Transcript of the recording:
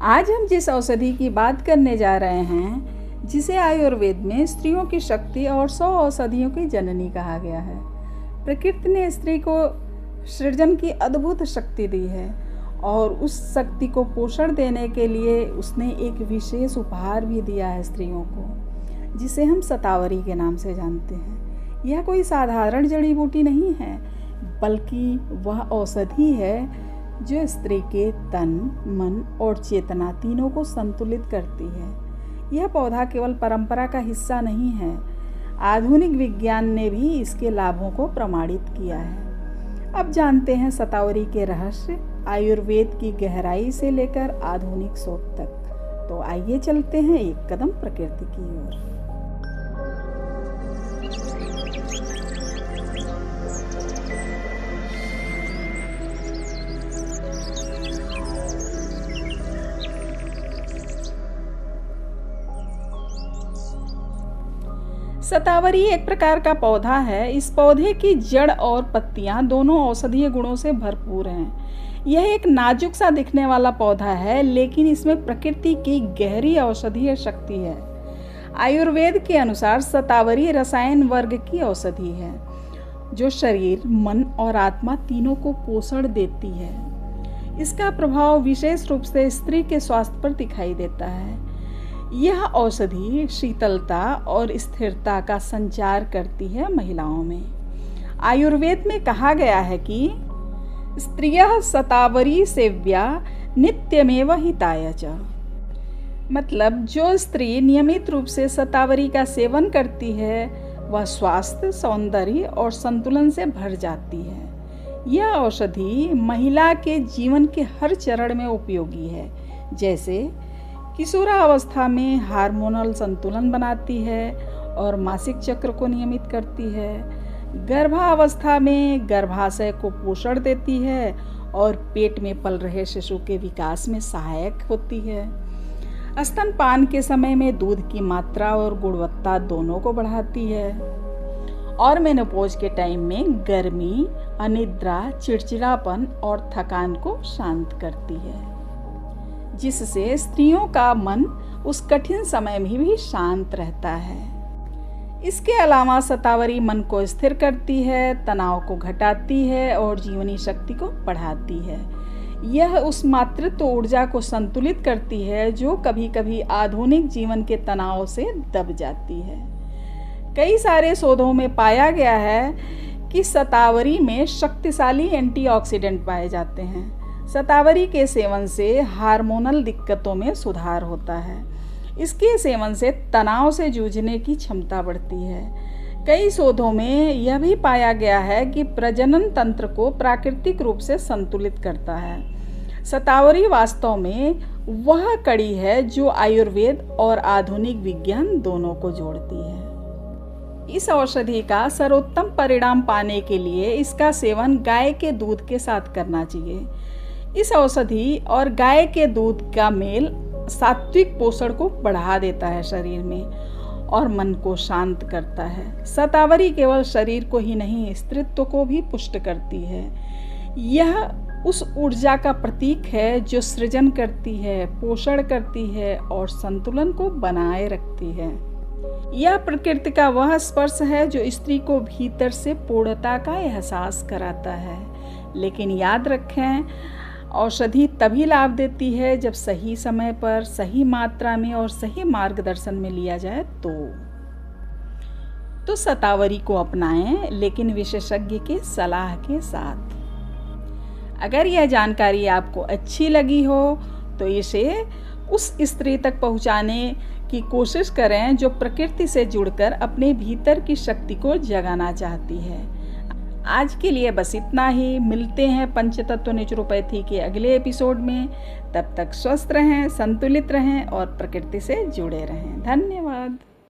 आज हम जिस औषधि की बात करने जा रहे हैं, जिसे आयुर्वेद में स्त्रियों की शक्ति और 100 औषधियों की जननी कहा गया है। प्रकृति ने स्त्री को सृजन की अद्भुत शक्ति दी है और उस शक्ति को पोषण देने के लिए उसने एक विशेष उपहार भी दिया है स्त्रियों को, जिसे हम शतावरी के नाम से जानते हैं। यह कोई साधारण जड़ी बूटी नहीं है, बल्कि वह औषधि है जो स्त्री के तन, मन और चेतना तीनों को संतुलित करती है। यह पौधा केवल परंपरा का हिस्सा नहीं है, आधुनिक विज्ञान ने भी इसके लाभों को प्रमाणित किया है। अब जानते हैं शतावरी के रहस्य, आयुर्वेद की गहराई से लेकर आधुनिक शोध तक। तो आइए चलते हैं एक कदम प्रकृति की ओर। शतावरी एक प्रकार का पौधा है। इस पौधे की जड़ और पत्तियां दोनों औषधीय गुणों से भरपूर हैं। यह एक नाजुक सा दिखने वाला पौधा है, लेकिन इसमें प्रकृति की गहरी औषधीय शक्ति है। आयुर्वेद के अनुसार शतावरी रसायन वर्ग की औषधि है, जो शरीर, मन और आत्मा तीनों को पोषण देती है। इसका प्रभाव विशेष रूप से स्त्री के स्वास्थ्य पर दिखाई देता है। यह औषधि शीतलता और स्थिरता का संचार करती है महिलाओं में। आयुर्वेद में कहा गया है कि स्त्रियः शतावरी सेव्या नित्यमेव हिताय च। मतलब जो स्त्री नियमित रूप से शतावरी का सेवन करती है, वह स्वास्थ्य, सौंदर्य और संतुलन से भर जाती है। यह औषधि महिला के जीवन के हर चरण में उपयोगी है, जैसे किशोरावस्था में हार्मोनल संतुलन बनाती है और मासिक चक्र को नियमित करती है। गर्भावस्था में गर्भाशय को पोषण देती है और पेट में पल रहे शिशु के विकास में सहायक होती है। स्तनपान के समय में दूध की मात्रा और गुणवत्ता दोनों को बढ़ाती है और मेनोपॉज के टाइम में गर्मी, अनिद्रा, चिड़चिड़ापन और थकान को शांत करती है, जिससे स्त्रियों का मन उस कठिन समय में भी शांत रहता है। इसके अलावा शतावरी मन को स्थिर करती है, तनाव को घटाती है और जीवनी शक्ति को बढ़ाती है। यह उस मातृत्व ऊर्जा को संतुलित करती है जो कभी कभी आधुनिक जीवन के तनाव से दब जाती है। कई सारे शोधों में पाया गया है कि शतावरी में शक्तिशाली एंटीऑक्सीडेंट पाए जाते हैं। शतावरी के सेवन से हार्मोनल दिक्कतों में सुधार होता है। इसके सेवन से तनाव से जूझने की क्षमता बढ़ती है। कई शोधों में यह भी पाया गया है कि प्रजनन तंत्र को प्राकृतिक रूप से संतुलित करता है। शतावरी वास्तव में वह कड़ी है जो आयुर्वेद और आधुनिक विज्ञान दोनों को जोड़ती है। इस औषधि का सर्वोत्तम परिणाम पाने के लिए इसका सेवन गाय के दूध के साथ करना चाहिए। इस औषधि और गाय के दूध का मेल सात्विक पोषण को बढ़ा देता है शरीर में और मन को शांत करता है। शतावरी केवल शरीर को ही नहीं, स्त्रीत्व को भी पुष्ट करती है। यह उस ऊर्जा का प्रतीक है जो सृजन करती है, पोषण करती है और संतुलन को बनाए रखती है। यह प्रकृति का वह स्पर्श है जो स्त्री को भीतर से पूर्णता का एहसास कराता है। लेकिन याद रखें, औषधि तभी लाभ देती है जब सही समय पर, सही मात्रा में और सही मार्गदर्शन में लिया जाए। तो शतावरी को अपनाएं, लेकिन विशेषज्ञ के सलाह के साथ। अगर यह जानकारी आपको अच्छी लगी हो तो इसे उस स्त्री तक पहुंचाने की कोशिश करें जो प्रकृति से जुड़कर अपने भीतर की शक्ति को जगाना चाहती है। आज के लिए बस इतना ही। मिलते हैं पंचतत्व नेचुरोपैथी के अगले एपिसोड में। तब तक स्वस्थ रहें, संतुलित रहें और प्रकृति से जुड़े रहें। धन्यवाद।